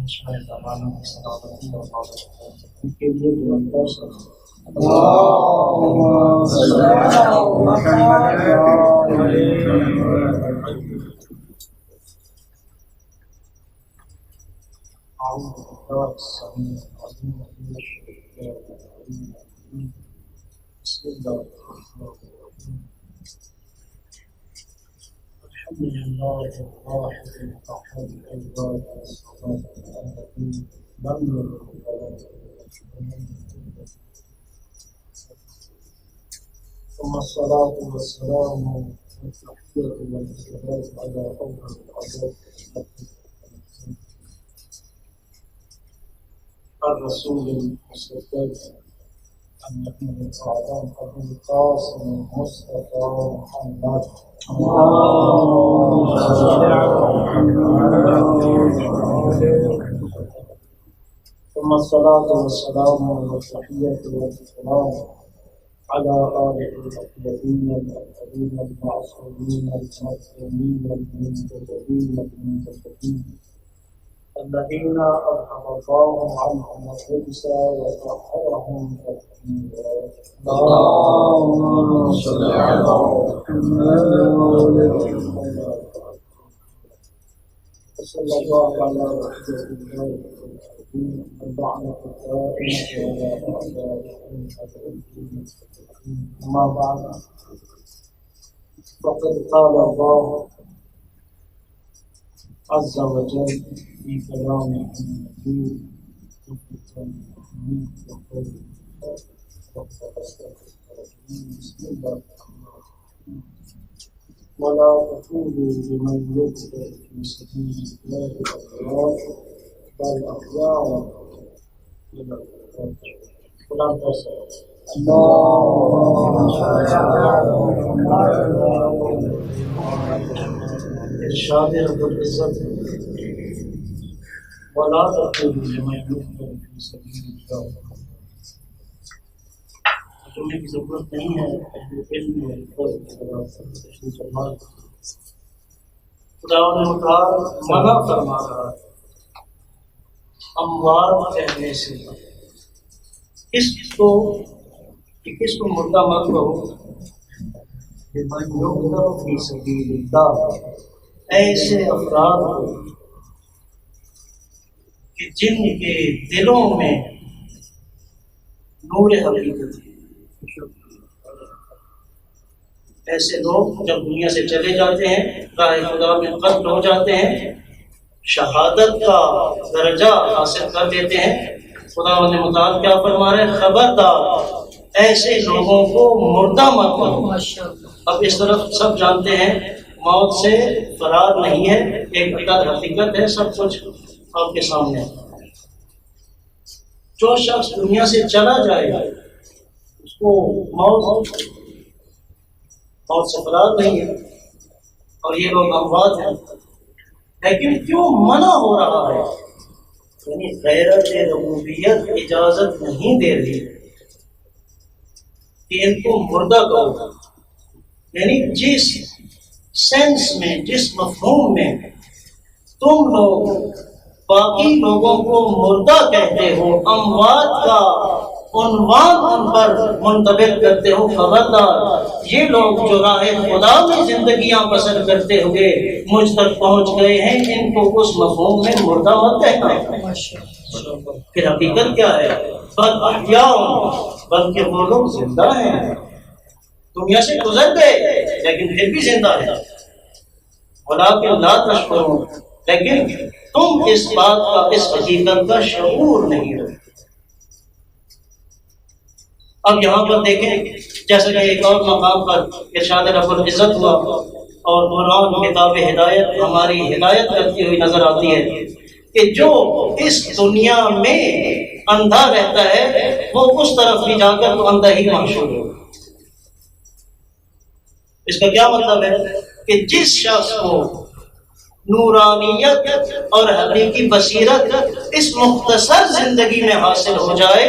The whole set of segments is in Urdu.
شہنشاہ زمانوں کی سلامتی اور حفاظت ان کے لیے بلندہ اللهم صل على محمد أعوذ بالله السميع العليم من الشيطان الرجيم بسم الله الرحمن الرحيم الحمد لله الواحد الأحد الواحد الصمد الذي لم يلد ولم يولد ثم الصلاة والسلام والتحية والسلام على أفضل الحضور الرسول المصدق النبي الأعظم أبو القاسم المصطفى محمد اللهم صل على محمد ثم الصلاة والسلام والتحية والسلام على آله الأطيبين الأطهرين المعصومين المظلومين المنتجبين المنتجبين الذين أذهب الله عنهم الرجس وطهرهم تطهيرا اللهم صل على محمد وصلى الله على رسول الله اللعنة الدائمة وعلى أعدائهم أجمعين أما بعد فقد قال الله عز وجل في كلامه المجيد وفي كلامه وقوله بسم الله الرحمن الرحيم ولا تقولوا لمن يقتل في سبيل الله أموات بل أحياء قرآن ترسل اللهم صل على محمد ارشاد رب العزت ولا تقولوا لمن يقتل في سبيل الله سننے کی ضرورت نہیں ہے اہل علم و حفظ تشریح فرمائے خدا متعال منع فرما رہا ہے اموات کہنے سے کس کو مردہ مت کہو لمن یقتل فی سبیل اللہ ایسے افراد کو کہ جن کے دلوں میں نور حقیقت ہے. ایسے لوگ جب دنیا سے چلے جاتے ہیں راہ خدا میں قتل ہو جاتے ہیں شہادت کا درجہ حاصل کر لیتے ہیں. خدا متعال کیا فرما رہے ہیں خبردار ایسے لوگوں کو مردہ مت کرو. اب اس طرف سب جانتے ہیں موت سے فرار نہیں ہے ایک حقیقت ہے سب کچھ آپ کے سامنے ہے. جو شخص دنیا سے چلا جائے گا اس کو موت سے فرار نہیں ہے اور یہ لوگ اموات ہیں. لیکن کیوں منع ہو رہا ہے یعنی غیرت ربوبیت اجازت نہیں دے رہی کہ ان کو مردہ کرو. یعنی جس سینس میں جس مفہوم میں تم لوگ باقی لوگوں کو مردہ کہتے ہو اموات کا عنوان ان پر منطبق کرتے ہو خبردار یہ لوگ جو راہ خدا میں زندگیاں بسر کرتے ہوئے مجھ تک پہنچ گئے ہیں ان کو اس مفہوم میں مردہ مت کہنا. پھر حقیقت کیا ہے بل احیاء بلکہ وہ لوگ زندہ ہیں دنیا سے گزر گئے لیکن پھر بھی زندہ ہے. ولکن لا تشعرون لیکن تم اس بات کا اس حقیقت کا شعور نہیں رکھتے. اب یہاں پر دیکھیں جیسے کہ ایک اور مقام پر ارشاد رب العزت ہوا اور قرآن کتاب ہدایت ہماری ہدایت کرتی ہوئی نظر آتی ہے کہ جو اس دنیا میں اندھا رہتا ہے وہ اس طرف بھی جا کر تو اندھا ہی محشور ہو. اس کا کیا مطلب ہے کہ جس شخص کو نورانیت اور حقیقی بصیرت اس مختصر زندگی میں حاصل ہو جائے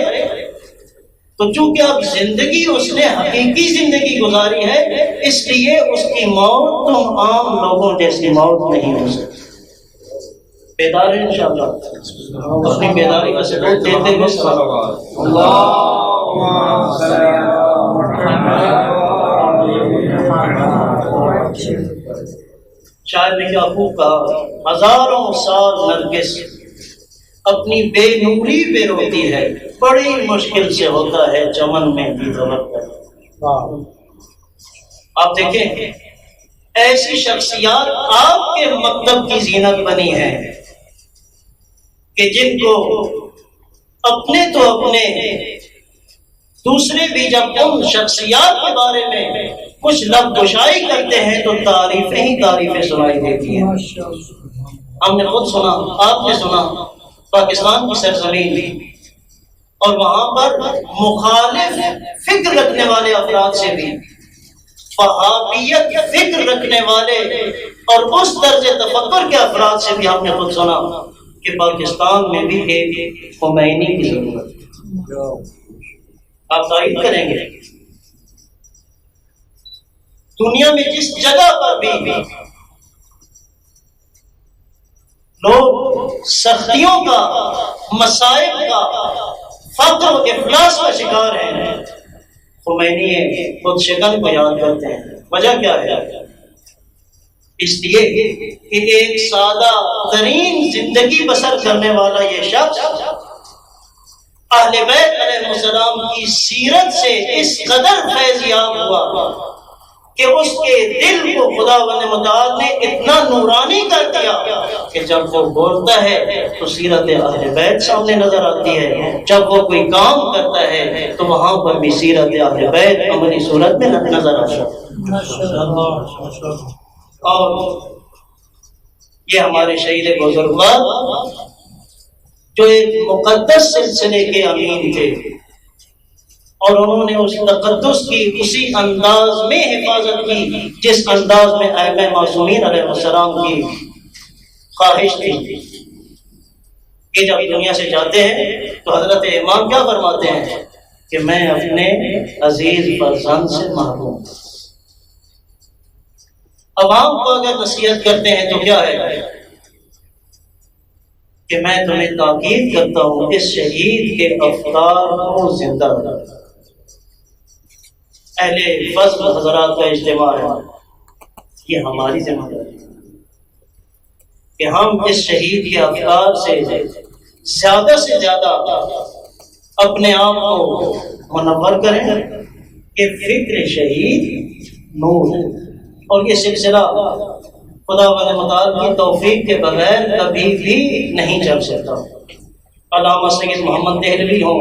تو چونکہ اب زندگی اس نے حقیقی زندگی گزاری ہے اس لیے اس کی موت تم عام لوگوں جیسی موت نہیں ہو سکتی. بیدار ہیں انشاءاللہ؟ اپنی بیداری کا ثبوت دیتے ہوئے اللهم صل على محمد. شاعر نے کیا خوب کہا، ہزاروں سال نرگس اپنی بے نوری پہ روتی ہے، بڑی مشکل سے ہوتا ہے چمن میں بھی تبکر. آپ دیکھیں ایسی شخصیات آپ کے مکتب کی زینت بنی ہیں کہ جن کو اپنے تو اپنے دوسرے بھی جب ان شخصیات کے بارے میں کچھ لب گشائی کرتے ہیں تو تعریفیں ہی تعریفیں سنائی دیتی ہیں. ہم نے خود سنا، آپ نے سنا، پاکستان کی سرزمین اور وہاں پر مخالف فکر رکھنے والے افراد سے بھی، وہابیت فکر رکھنے والے اور اس طرز تفکر کے افراد سے بھی ہم نے خود سنا کہ پاکستان میں بھی ایک خمینی کی ضرورت ہے. آپ تائید کریں گے؟ دنیا میں جس جگہ پر بھی لوگ سختیوں کا، مصائب کا، فقر و افلاس کا شکار ہیں، خمینی خود شکن کو یاد کرتے ہیں. وجہ کیا ہے؟ اس لیے کہ ایک سادہ ترین زندگی بسر کرنے والا یہ شخص اہل بیت علیہ السلام کی سیرت سے اس قدر فیض یاب ہوا کہ اس کے دل کو خداوند متعال نے اتنا نورانی کر دیا کہ جب وہ بولتا ہے تو سیرت اہل بیت سامنے نظر آتی ہے، جب وہ کوئی کام کرتا ہے تو وہاں پر بھی سیرت اہل بیت عملی صورت میں نظر آتا ہے. اور یہ ہمارے شہید بزرگوار جو ایک مقدس سلسلے کے امین تھے اور انہوں نے اس تقدس کی اسی انداز میں حفاظت کی جس انداز میں ائمہ معصومین علیہ السلام کی خواہش تھی. کہ جب دنیا سے جاتے ہیں تو حضرت امام کیا فرماتے ہیں کہ میں اپنے عزیز فرزند سے محروم. عوام کو اگر نصیحت کرتے ہیں تو کیا ہے کہ میں تمہیں تاکید کرتا ہوں اس شہید کے افکار کو زندہ رکھو. اہل فضل حضرات کا اجتماع ہے، یہ ہماری ذمہ داری ہے کہ ہم اس شہید کے افکار سے زیادہ اپنے آپ کو منور کریں کہ فکر شہید نور ہے. اور یہ سلسلہ خداوند متعال کی توفیق کے بغیر کبھی بھی نہیں چل سکتا. علامہ سید محمد دہلوی ہوں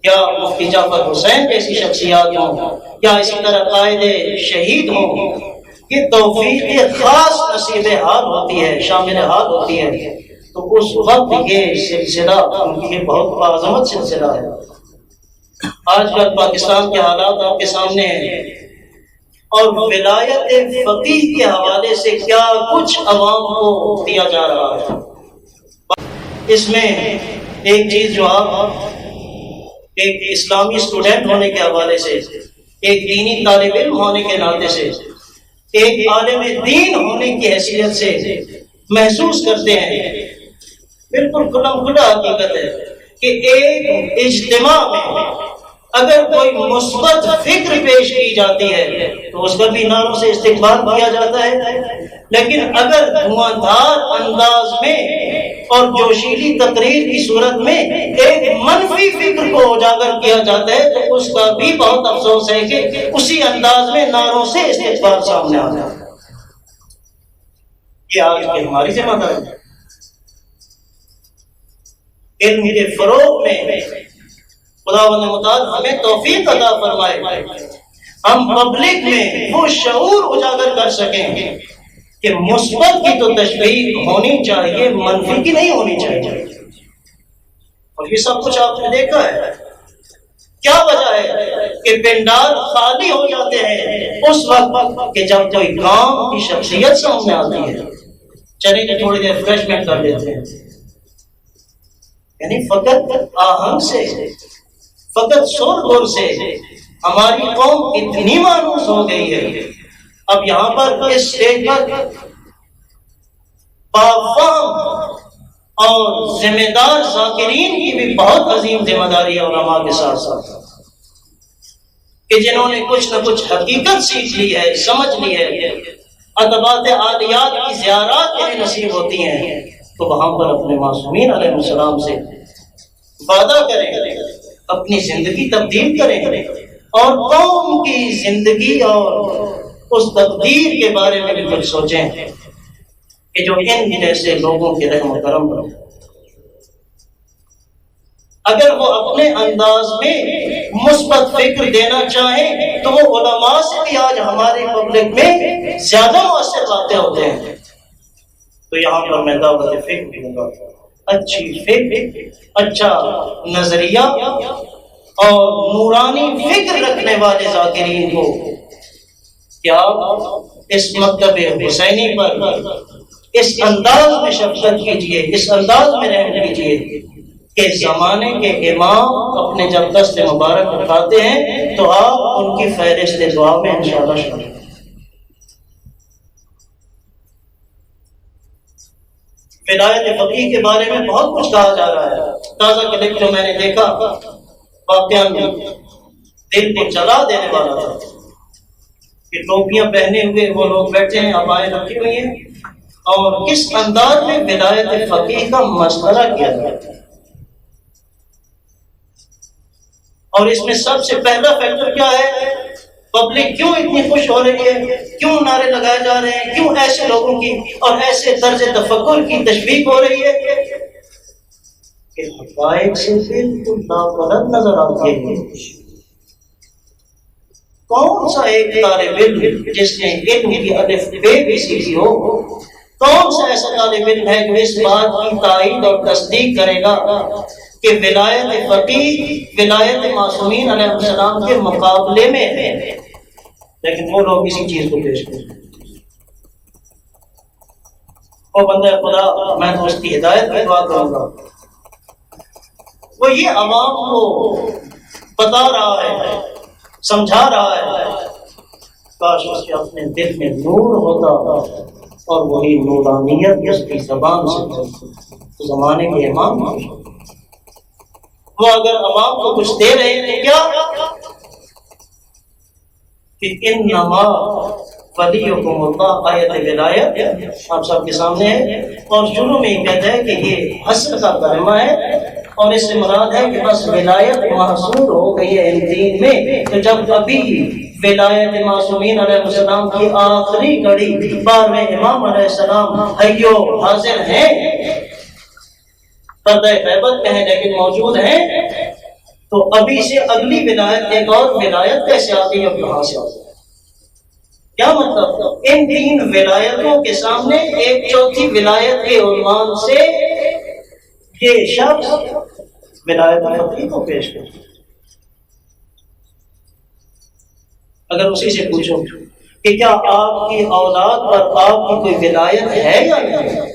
یا مفتی جعفر حسین جیسی شخصیات ہوں یا اسی طرح قائد شہید ہوں، یہ توفیق خاص نصیب حال ہوتی ہے، شامل حال ہوتی ہے. تو اس وقت یہ سلسلہ یہ بہت باعظمت سلسلہ ہے. آج کل پاکستان کے حالات آپ کے سامنے ہیں اور ولایت فقیہ کے حوالے سے کیا کچھ عوام کو دیا جا رہا ہے. اس میں ایک چیز جو آپ ایک اسلامی اسٹوڈنٹ ہونے کے حوالے سے، ایک دینی طالب علم ہونے کے ناطے سے، ایک عالم دین ہونے کی حیثیت سے محسوس کرتے ہیں، بالکل کھلم کھلا حقیقت ہے کہ ایک اجتماع میں اگر کوئی مثبت فکر پیش کی جاتی ہے تو اس کا بھی نعروں سے استقبال کیا جاتا ہے، لیکن اگر دھواندھار انداز میں اور جوشیلی تقریر کی صورت میں ایک منفی فکر کو اجاگر کیا جاتا ہے تو اس کا بھی بہت افسوس ہے کہ اسی انداز میں نعروں سے استقبال سامنے آ جاتا ہے. یہ آج کی ہماری ذمہ داری ہے. علم کے فروغ میں خداوند متعال ہمیں توفیق عطا فرمائے ہم پبلک میں وہ شعور اجاگر کر سکیں کہ مثبت کی تو تشریح ہونی چاہیے، منفی کی نہیں ہونی چاہیے. اور یہ سب کچھ آپ نے دیکھا ہے. کیا وجہ ہے کہ پنڈال خالی ہو جاتے ہیں اس وقت کہ جب کوئی کام کی شخصیت سامنے آتی ہے. چلیے تھوڑی دیر ریفریشمنٹ کر لیتے ہیں. یعنی فقط آہنگ سے، فقط شور غور سے ہماری قوم اتنی مانوس ہو گئی ہے. اب یہاں پر اس اسٹیج پر بافہم اور ذمہ دار ذاکرین کی بھی بہت عظیم ذمہ داری ہے علماء کے ساتھ ساتھ، کہ جنہوں نے کچھ نہ کچھ حقیقت سیکھ لی ہے، سمجھ لی ہے، ادبات عالیات کی زیارات انہیں نصیب ہوتی ہیں، تو وہاں پر اپنے معصومین علیہ السلام سے وعدہ کریں، اپنی زندگی تبدیل کریں اور قوم کی زندگی اور اس تقدیر کے بارے میں بھی کچھ سوچیں کہ جو ان جیسے لوگوں کے رحم و کرم پر اگر وہ اپنے انداز میں مثبت فکر دینا چاہیں تو وہ علماء سے بھی آج ہماری پبلک میں زیادہ مؤثر باتیں ہوتے ہیں۔ تو یہاں پر میں دعوت فکر دوں گا، اچھی فکر، اچھا نظریہ اور نورانی فکر رکھنے والے ذاکرین کو کیا اس مکتب حسینی پر اس انداز میں شفقت کیجیے، اس انداز میں رحم کیجیے کہ زمانے کے امام اپنے جب دست مبارک اٹھاتے ہیں تو آپ ان کی فہرست دعا میں انشاءاللہ شامل۔ ولایت فقیہ کے بارے میں بہت کچھ کہا جا رہا ہے، تازہ کلپ جو میں نے دیکھا واقعہ دل کو جلا دینے والا تھا کہ ٹوپیاں پہنے ہوئے وہ لوگ بیٹھے ہیں، عبائیں رکھی ہوئی ہیں، اور کس انداز میں ولایت فقیہ کا مسئلہ کیا گیا۔ اور اس میں سب سے پہلا فیکٹر کیا ہے؟ پبلک کیوں اتنی خوش ہو رہی ہے، کیوں نعرے لگائے جا رہے ہیں، کیوں ایسے لوگوں کی اور ایسے طرز تفکر کی تشویق ہو رہی ہے کہ حقائق سے بالکل ناپلد نظر آتی ہے۔ کون سا ایک طالب علم جس نے علم کی الف بے بھی سیکھی ہو، کون سا ایسا طالب علم ہے جو اس بات کی تائید اور تصدیق کرے گا کہ ولایت فقیہ ولایت معصومین علیہ السلام کے مقابلے میں ہے؟ لیکن وہ لوگ اسی چیز کو پیش کریں۔ وہ بندہ خدا، میں تو اس کی ہدایت کی دعا کروں گا، وہ یہ عوام کو بتا رہا ہے، سمجھا رہا ہے، کاش اس کے اپنے دل میں نور ہوتا اور وہی نورانیت اس کی زبان سے تو زمانے کے امام وہ اگر عوام کو کچھ دے رہے ہیں کیا کہ انما ولیکم اللہ، آیت ولایت آپ سب کے سامنے ہے، اور شروع میں ہی کہتا ہے کہ یہ حسر کا کلمہ ہے اور اس سے مراد ہے کہ بس ولایت محصور ہو گئی ہے ان دین میں۔ تو جب ابھی ولایت معصومین علیہ السلام کی آخری کڑی 12ویں امام علیہ السلام حیو حاضر ہیں، پردہ غیبت میں ہیں لیکن موجود ہیں، تو ابھی سے اگلی ولایت ایک اور ولایت کیسے آتی ہے اور کہاں سے آتی ہے؟ کیا مطلب؟ ان تین ولایتوں کے سامنے ایک چوتھی ولایت کے عنوان سے یہ شخص ولایت فقیہ کو پیش کرتا۔ اگر اسی سے پوچھو کہ کیا آپ کی اولاد پر آپ کی کوئی ولایت ہے یا نہیں،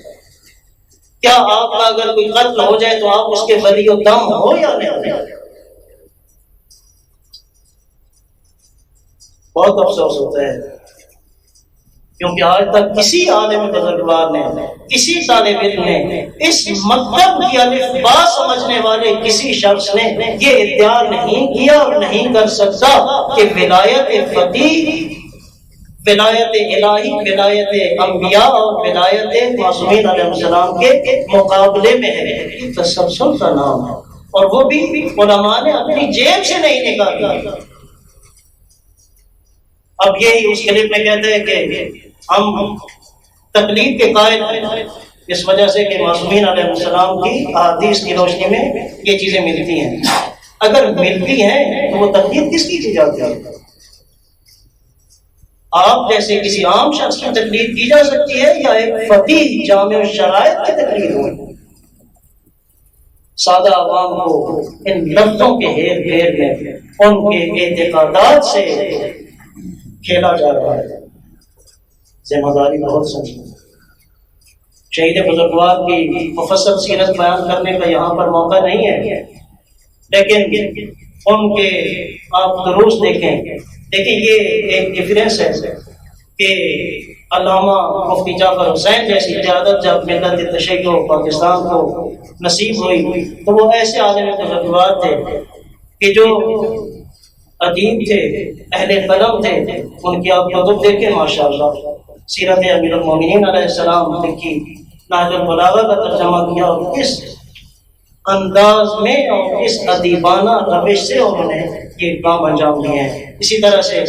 کیا آپ کا اگر کوئی قتل ہو جائے تو آپ اس کے ولی و دم ہو یا نہیں؟ بہت افسوس ہوتا ہے کیونکہ آج تک کسی عالم بزرگوار نے، کسی طالب علم نے، اس مکتب کی الف با سمجھنے والے کسی شخص نے یہ ادعا نہیں کیا اور نہیں کر سکتا کہ ولایت فقیہ، ولایت الہی، ولایت انبیاء اور ولایت معصومین علیہ السلام کے مقابلے میں ہے۔ یہ تسلسل کا نام ہے، اور وہ بھی علماء نے اپنی جیب سے نہیں نکالی۔ اب یہی اس کلپ میں کہتے ہیں کہ ہم تقلید کے قائل ہیں اس وجہ سے کہ معصومین علیہ السلام کی احادیث کی روشنی میں یہ چیزیں ملتی ہیں۔ اگر ملتی ہیں تو وہ تقلید کس کی کی جاتی ہے؟ آپ جیسے کسی عام شخص کی تقلید کی جا سکتی ہے یا ایک فقیہ جامع شرائط کی تقلید ہو؟ سادہ عوام کو ان لفظوں کے ہیر پھیر میں ان کے اعتقادات سے کھیلا جا رہا ہے۔ ذمہ داری بہت سنجیدہ ہے۔ شہید بزرگوار کی مفصل سیرت بیان کرنے کا یہاں پر موقع نہیں ہے، لیکن ان کے آپ دروس دیکھیں یہ ایک ڈیفرنس ہے کہ علامہ مفتی جعفر حسین جیسی قیادت جب ملت تشیع پاکستان کو نصیب ہوئی تو وہ ایسے عالم بزرگوار تھے کہ جو ادیب تھے، اہل قلم تھے. ان کی آپ کتب دیکھیں ماشاءاللہ. سیرت امیر المومنین علیہ السلام لکھی، نہج البلاغہ کا ترجمہ کیا، اور کس انداز میں اور اس ادیبانہ روش سے انہوں نے یہ کام انجام دیے ہیں. اسی طرح سے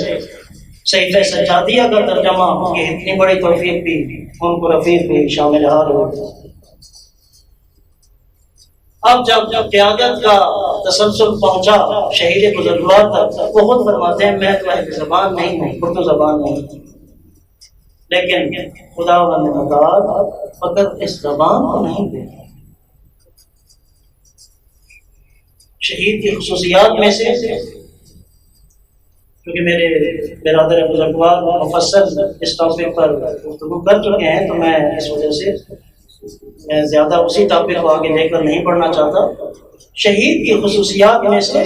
صحیفہ سجادیہ کا ترجمہ، یہ اتنی بڑی توفیق بھی ان کو رفیق بھی شامل حال ہو. اب جب قیادت کا تسلسل پہنچا شہید بزرگوار تک، وہ خود فرماتے ہیں میں تو اہل زبان نہیں ہوں، اردو زبان نہیں، لیکن خدا نے مداد فقط اس زبان کو نہیں دے. شہید کی خصوصیات میں سے، کیونکہ میرے برادر بزرگوار مفصل اس ٹاپک پر گفتگو کر چکے ہیں تو میں اس وجہ سے میں زیادہ اسی ٹاپک کو آگے لے کر نہیں پڑھنا چاہتا. شہید کی خصوصیات میں سے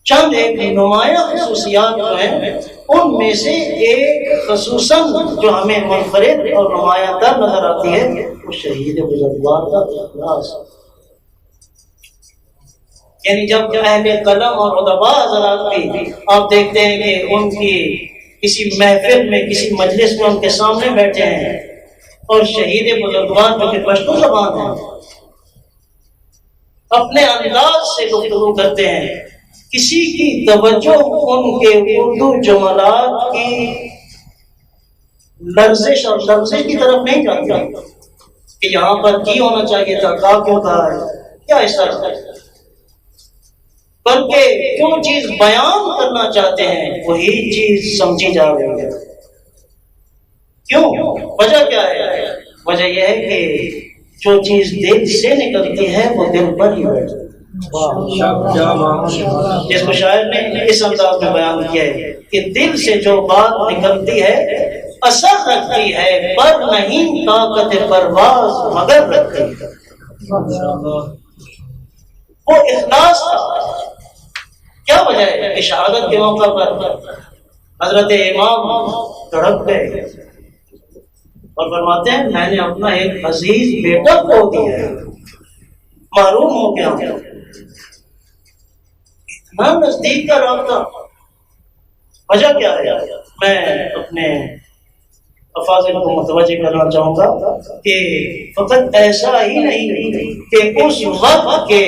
چند ایک نمایاں خصوصیات جو ہیں، ان میں سے ایک خصوصاً جو ہمیں منفرد اور نمایاں تر نظر آتی ہے وہ شہید بزرگوار کا اخلاص. یعنی جب اہل قلم اور ادباء حضرات بھی آپ دیکھتے ہیں کہ ان کی کسی محفل میں، کسی مجلس میں ان کے سامنے بیٹھے ہیں اور شہید بزرگوار جو کہ پشتو زبان ہیں اپنے انداز سے گفتگو کرتے ہیں، کسی کی توجہ ان کے اردو جملات کی لرزش اور لفظش کی طرف نہیں جاتی کہ یہاں پر کی ہونا چاہیے تھا، کا کیوں کہا ہے، کیا اس طرح، بلکہ جو چیز بیان کرنا چاہتے ہیں وہی چیز سمجھی جا رہی ہے. کیوں؟ وجہ کیا ہے؟ وجہ یہ ہے کہ جو چیز دل سے نکلتی ہے وہ دل پر ہی بیٹھتی ہے. جس کو شاعر نے اس انداز میں بیان کیا ہے کہ دل سے جو بات نکلتی ہے اثر رکھتی ہے، پر نہیں طاقت پرواز مگر رکھتی ہے. وہ اخلاص تھا. کیا وجہ ہے کہ شہادت کے موقع پر حضرت امام تڑپ گئے اور فرماتے ہیں میں نے اپنا ایک عزیز بیٹا کھو دیا ہے، محروم ہو گیا، اتنا نزدیک کا رابطہ. وجہ کیا ہے؟ میں اپنے افاضل کو متوجہ کرنا چاہوں گا کہ فقط ایسا ہی نہیں کہ اس وقت کے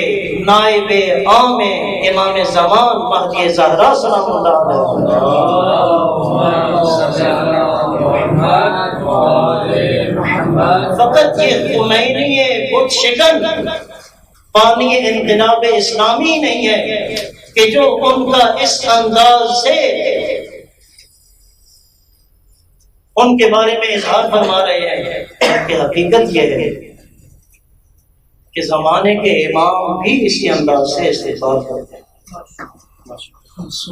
نائب عام امام زمان مہدی زہرا سلام اللہ علیہ، فقط یہ خمینی بت شکن بانی انقلاب اسلامی نہیں ہے کہ جو ان کا اس انداز سے ان کے بارے میں اظہار فرما رہے ہیں کہ حقیقت یہ ہے کہ زمانے کے امام بھی اسی انداز سے استفاد کرتے ہیں.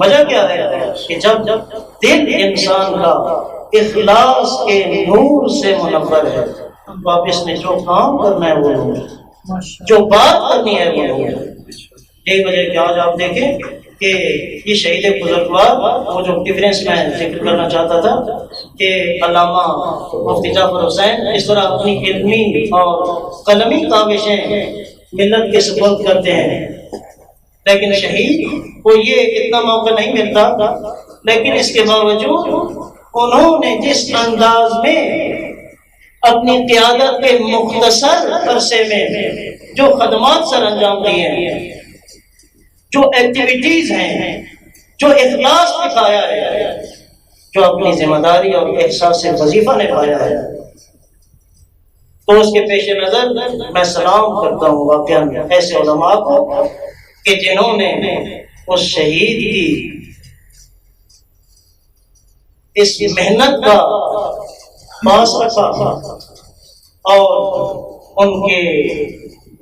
وجہ کیا ہے کہ جب دل انسان کا اخلاص کے نور سے منور ہے تو آپ اس نے جو کام کرنا ہے وہ نور، جو بات کرنی ہے وہ نور. ایک وجہ کہ آج آپ دیکھیں کہ یہ شہید بزرگوار، وہ جو ڈفرینس میں ذکر کرنا چاہتا تھا کہ علامہ مفتی جعفر حسین اس طرح اپنی علمی اور قلمی کاوشیں ملت کے سپرد کرتے ہیں، لیکن شہید کو یہ اتنا موقع نہیں ملتا. لیکن اس کے باوجود انہوں نے جس انداز میں اپنی قیادت کے مختصر عرصے میں جو خدمات سر انجام دیے ہیں، جو ایکٹیویٹیز ہیں، جو اخلاص دکھایا ہے، جو اپنی ذمہ داری اور احساس سے وظیفہ نبھایا ہے، تو اس کے پیش نظر میں سلام کرتا ہوں واقعہ ایسے علماء کو کہ جنہوں نے اس شہید کی اس محنت کا پاس رکھا اور ان کے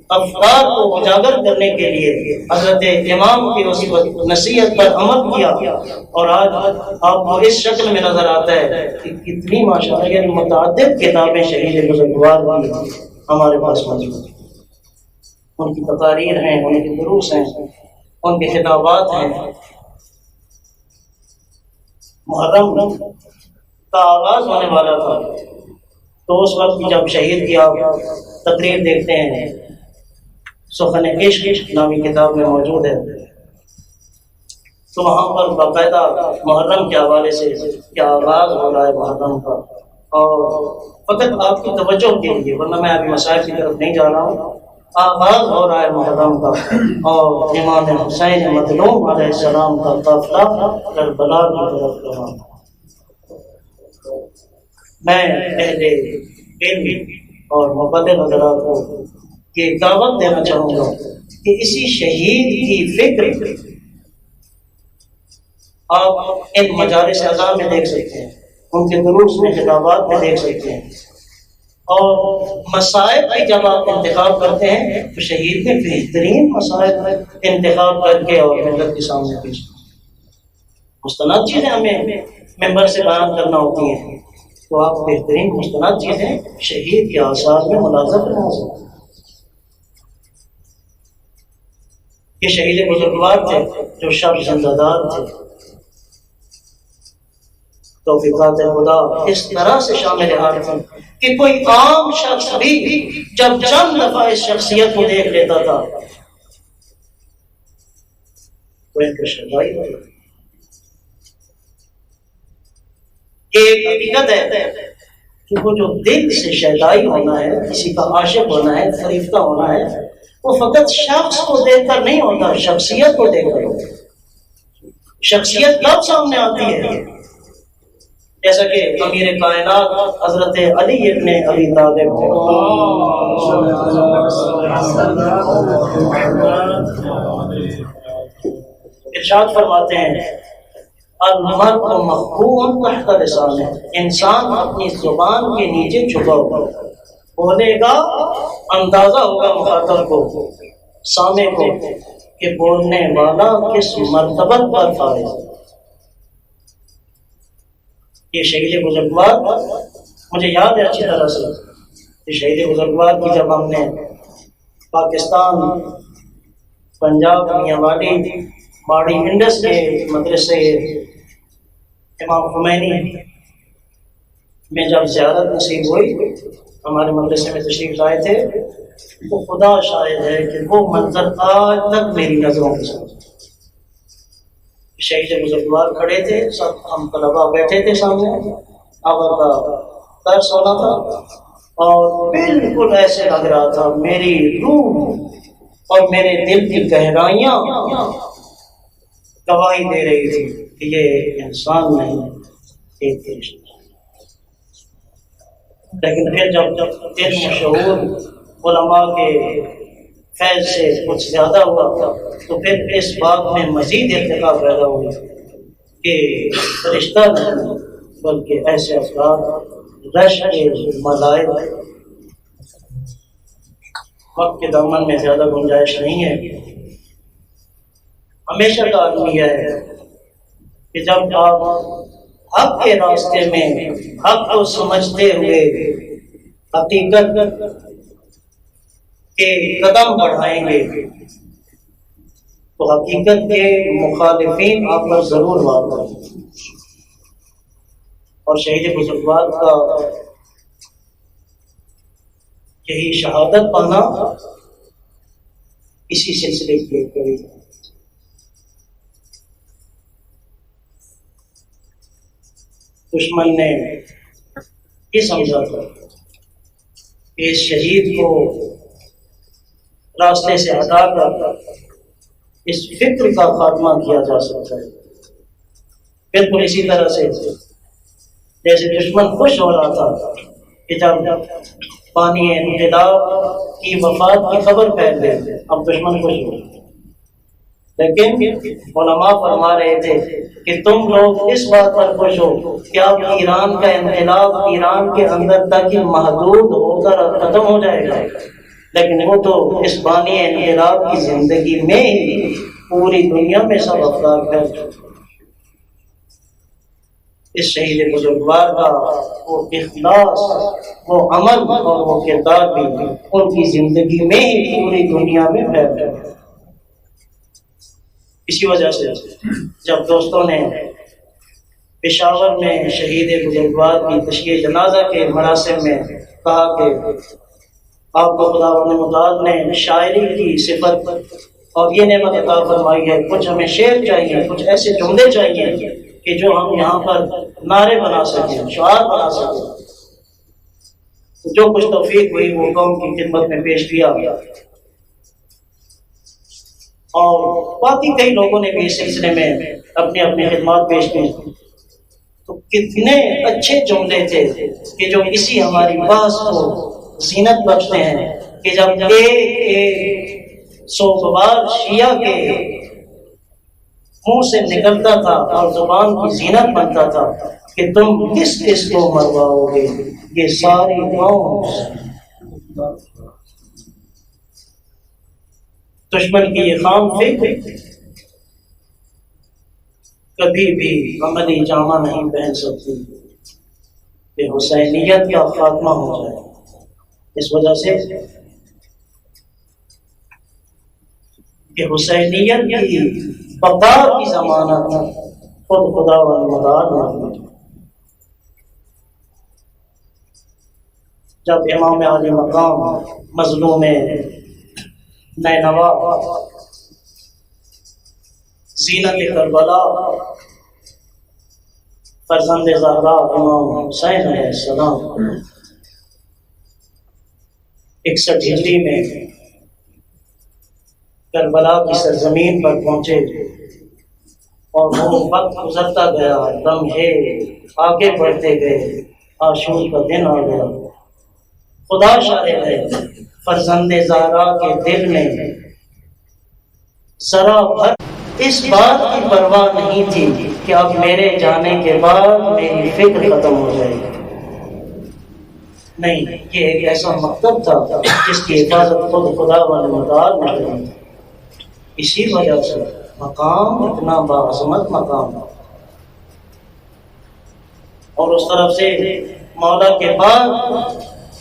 افکار کو اجاگر کرنے کے لیے حضرت امام کی اس نصیحت پر عمل کیا. اور آج آپ کو اس شکل میں نظر آتا ہے کہ کتنی ماشاءاللہ یعنی متعدد کتابیں شہید بزرگوار کی ہمارے پاس موجود ہیں. ان کی تقاریر ہیں، ان کے دروس ہیں، ان کے خطابات ہیں. محرم کا آغاز ہونے والا تھا، تو اس وقت جب شہید کی آپ تقریر دیکھتے ہیں، سخن عشق نامی کتاب میں موجود ہے، تو وہاں پر باقاعدہ محرم کے حوالے سے کیا آغاز ہو رہا ہے محرم کا، اور فقط آپ کی توجہ کے لیے، ورنہ میں ابھی مسائل کی طرف نہیں جا رہا ہوں، آغاز ہو رہا ہے محرم کا، اور امام حسین مظلوم علیہ السلام کا قافلہ کربلا کی طرف رواں۔ میں اہل علم اور مبلغ حضرات کو یہ دعوت دینا چاہوں گا کہ اسی شہید کی فکر آپ ان مجالس اعضاء میں دیکھ سکتے ہیں، ان کے دروس میں خطابات میں دیکھ سکتے ہیں، اور مسائل کی جب آپ انتخاب کرتے ہیں تو شہید کے بہترین مسائل انتخاب کر کے اور ملت کے سامنے پیش مستند چیزیں ہمیں ممبر سے بیان کرنا ہوتی ہیں، تو آپ بہترین مستند چیزیں شہید کے آثار میں ملاحظہ کرنا سکتے ہیں۔ یہ شہید بزرگوار تھے جو شب زندہ تھے، توفیقات خدا اس طرح سے شامل حال تھے کہ کوئی عام شخص بھی جب چند دفعہ اس شخصیت کو دیکھ لیتا تھا تو ان کا شرمائی ہوتا تھا۔ ایک حقیقت ہے کہ وہ جو دل سے شیدائی ہونا ہے، کسی کا عاشق ہونا ہے، فریفتہ ہونا ہے، وہ فقط شخص کو دیکھ کر نہیں ہوتا، شخصیت کو دیکھ کر ہوتا۔ شخصیت کب سامنے آتی ہے؟ جیسا کہ امیر کائنات حضرت علی ابن ابی طالب ارشاد فرماتے ہیں، المرء مخبوء تحت لسانہ، انسان اپنی زبان کے نیچے چھپا ہوا بولے گا، اندازہ ہوگا مخاطب کو، سامع کو، کہ بولنے والا کس مرتبہ پر فائز ہے۔ یہ شہید بزرگوار مجھے یاد ہے اچھی طرح سے، یہ شہید بزرگوار کی جب ہم نے پاکستان پنجاب میاں والی باڑی انڈس کے مدرسے امام خمینی میں جب زیارت نصیب ہوئی، ہمارے مدرسے میں تشریف لائے تھے، تو خدا شاہد ہے کہ وہ منظر آج تک میری نظروں کے ساتھ، شہید بزرگوار کھڑے تھے، سب ہم طلباء بیٹھے تھے سامنے، آقا کا درس ہونا تھا، اور بالکل ایسے لگ رہا تھا میری روح اور میرے دل کی گہرائیاں گواہی دے رہی تھی کہ یہ انسان نہیں، ایک فرشتہ۔ لیکن پھر جب علم شعور علماء کے فیض سے کچھ زیادہ ہوا تو پھر اس بات میں مزید ارتقا پیدا ہوئی کہ فرشتہ نہیں بلکہ ایسے افراد رش کے ملائک۔ وقت کے دامن میں زیادہ گنجائش نہیں ہے، ہمیشہ کا آدمی ہے کہ جب آپ حق کے راستے میں حق کو سمجھتے ہوئے حقیقت کے قدم بڑھائیں گے تو حقیقت کے مخالفین آپ پر ضرور وار کریں گے۔ اور شہید بزرگوار کا یہی شہادت پانا اسی سلسلے کی ایک بڑی دشمن نے یہ سمجھا تھا کہ اس شہید کو راستے سے ہٹا کر اس فکر کا خاتمہ کیا جا سکتا ہے۔ بالکل اسی طرح سے جیسے دشمن خوش ہو رہا تھا کہ جب بانی انقلاب کی وفات کی خبر پھیل گئی، اب دشمن خوش ہو، لیکن علماء فرما رہے تھے کہ تم لوگ اس بات پر خوش ہو کہ اب ایران کا انقلاب ایران کے اندر تک ہی محدود ہو کر ختم ہو جائے گا، لیکن وہ تو اس بانی انقلاب کی زندگی میں ہی پوری دنیا میں سب افراد پھیل چکے۔ اس شہید بزرگوار کا وہ اخلاص، وہ عمل اور وہ کردار بھی ان کی زندگی میں ہی پوری دنیا میں پھیل چکے۔ اسی وجہ سے جب دوستوں نے پشاور میں شہید بزرگوار کی تشییع جنازہ کے مراسم میں کہا کہ آپ کو خداوند متعال نے شاعری کی صفت اور یہ نعمت عطا فرمائی ہے، کچھ ہمیں شعر چاہیے، کچھ ایسے جملے چاہیے کہ جو ہم یہاں پر نعرے بنا سکیں، شعار بنا سکیں۔ جو کچھ توفیق ہوئی وہ قوم کی خدمت میں پیش کیا، اور باقی کئی لوگوں نے بھی اس سلسلے میں اپنی اپنی خدمات پیش کی۔ تو کتنے اچھے جملے تھے کہ جو اسی ہماری بحث کو زینت بخشتے ہیں کہ جب ایک سوگوار شیعہ کے منہ سے نکلتا تھا اور زبان کی زینت بنتا تھا کہ تم کس کس کو مرواؤ گے، یہ ساری قوم دشمن کی یہ خام فکر کبھی بھی عملی جامہ نہیں پہن سکتی کہ حسینیت کا خاتمہ ہو جائے۔ اس وجہ سے کہ حسینیت کی بقا کی ضمانت خود خداوند متعال نے دی۔ جب امام عالی مقام مظلوم نینوا زینت کربلا فرزند زہرا امام حسین علیہ السلام 61 ہجری میں کربلا کی سرزمین پر پہنچے، اور وہ وقت گزرتا گیا، لمحے آگے بڑھتے گئے، عاشور کا دن آ گیا۔ خدا شاہد ہے فرزند زہرا کے دل میں ذرا بھر اس بات کی پرواہ نہیں تھی کہ اب میرے جانے کے بعد میری فکر ختم ہو جائے گی۔ نہیں، یہ ایک ایسا مکتب تھا جس کی حفاظت خود خداوند متعال نے کی۔ اسی وجہ سے مقام اتنا باعظمت مقام، اور اس طرف سے مولا کے بعد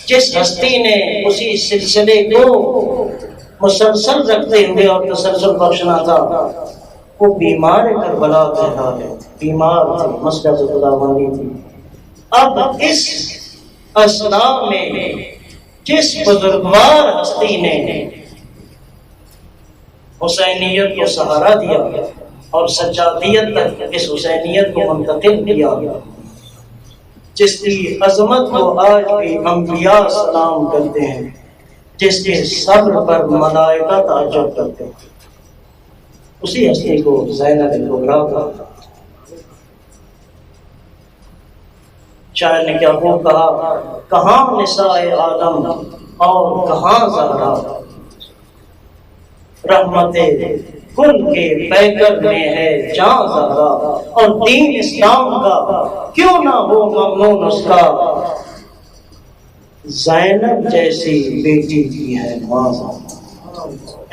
جس ہستی نے اسی سلسلے کو مسلسل رکھتے ہوئے اور تسلسل بخشنا تھا، وہ بیمار کربلا کہا ہے، بیمار تھے، مسجد خداوندی تھی۔ اب اس اثنا میں جس بزرگوار ہستی نے حسینیت کو سہارا دیا اور سجادیت تک اس حسینیت کو منتقل کیا، جس کی عظمت کو آج بھی انبیاء سلام کرتے ہیں، جس کے صبر پر ملائکہ تعجب کرتے ہیں، اسی ہستی کو زینب کبریٰ کہا۔ شاعر نے کیا خوب کہا، کہاں نساء عالم اور کہاں زہرا، رحمت کل کے پیکر میں ہے جاں زہرا، اور دین اسلام کا کیوں نہ ہو ممنون اس کا، زینب جیسی بیٹی کی ہے ماں زہرا،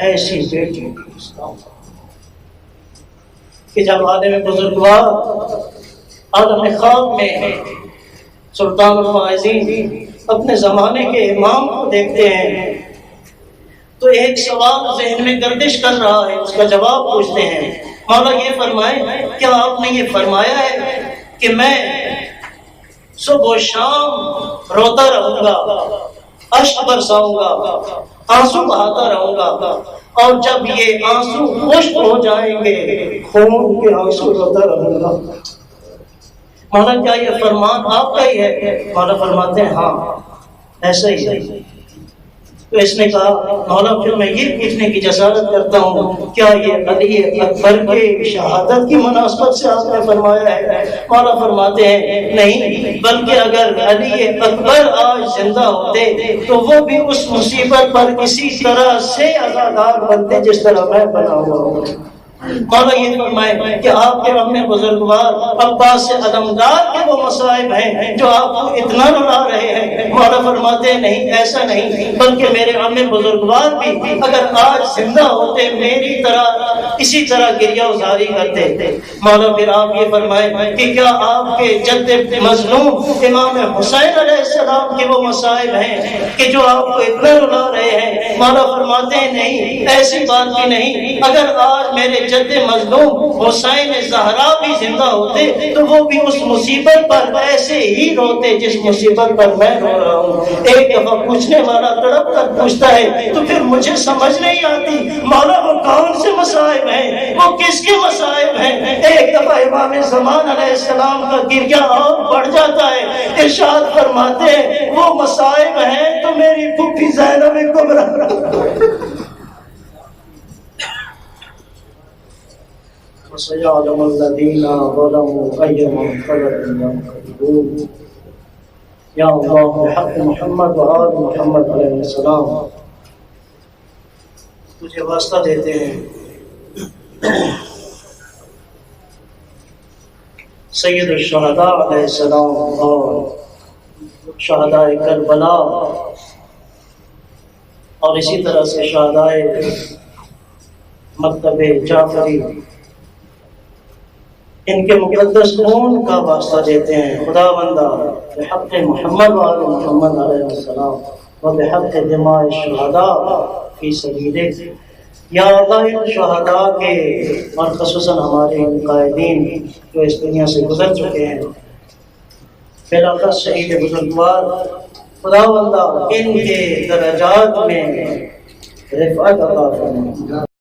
ایسی بیٹی کی اسلام کہ جب عالم بزرگوار عالم خواب میں سلطان الفائزین اپنے زمانے کے امام کو دیکھتے ہیں تو ایک سوال ذہن میں گردش کر رہا ہے، اس کا جواب پوچھتے ہیں، مولا یہ فرمائیں کیا آپ نے یہ فرمایا ہے کہ میں صبح و شام روتا رہوں گا، اشک برساؤں گا، آنسو بہاتا رہوں گا، اور جب یہ آنسو خشک ہو جائیں گے خون کے آنسو روتا رہوں گا؟ مولا کیا یہ فرمان آپ کا ہی ہے؟ مولا فرماتے ہیں ہاں ایسا ہی ہے۔ تو اس نے کہا مولا پھر میں یہ پوچھنے کی جسارت کرتا ہوں، کیا یہ علی اکبر کے شہادت کی مناسبت سے آپ نے فرمایا ہے؟ مولا فرماتے ہیں نہیں، بلکہ اگر علی اکبر آج زندہ ہوتے تو وہ بھی اس مصیبت پر اسی طرح سے عزادار بنتے جس طرح میں بنا ہوا ہوں۔ مولا یہ فرمائے کہ آپ کے اپنے بزرگوار عباس علمدار کے وہ مصائب ہیں جو آپ کو اتنا رلا رہے ہیں؟ مولا فرماتے ہیں نہیں، ایسا نہیں، بلکہ میرے اپنے بزرگوار بھی اگر آج زندہ ہوتے میری طرح اسی طرح گریہ ازاری کرتے۔ مولا پھر آپ یہ فرمائے کہ کیا آپ کے جد مظلوم امام حسین علیہ السلام کے وہ مصائب ہیں کہ جو آپ کو اتنا رلا رہے ہیں؟ مولا فرماتے ہیں نہیں، ایسی بات بھی نہیں، اگر آج میرے جد مظلوم حسین زہرا بھی زندہ ہوتے تو وہ بھی اس مصیبت پر ایسے ہی روتے جس مصیبت پر میں رو رہا ہوں۔ ایک دفعہ پوچھنے والا تڑپ کر پوچھتا ہے تو پھر مجھے سمجھ نہیں آتی مولا وہ کون سے مصائب ہیں، وہ کس کے مصائب ہیں؟ ایک دفعہ امام زمان علیہ السلام کا گریہ اور بڑھ جاتا ہے، ارشاد فرماتے ہیں وہ مصائب ہیں تو میری پھوپھی زینب کبریٰ وَسَيَعْلَمُ الَّذِينَ ظَلَمُوا أَيَّ مُنقَلَبٍ يَنقَلِبُونَ۔ یا اللہ بحق محمد و آل محمد علیہ السلام تجھے واسطہ دیتے ہیں سید الشہداء علیہ السلام اور شہداء کربلا اور اسی طرح سے شہداء مکتب جعفری، ان کے مقدس خون کا واسطہ دیتے ہیں خدا بندہ بحق محمد و آل محمد علیہ السلام و بحق دماء الشہداء فی سبیلک۔ یا اللہ ان شہداء کے اور خصوصاً ہمارے ان قائدین جو اس دنیا سے گزر چکے ہیں، بلاخص شہید بزرگوار، خدا بندہ ان کے درجات میں رفعت عطا فرما۔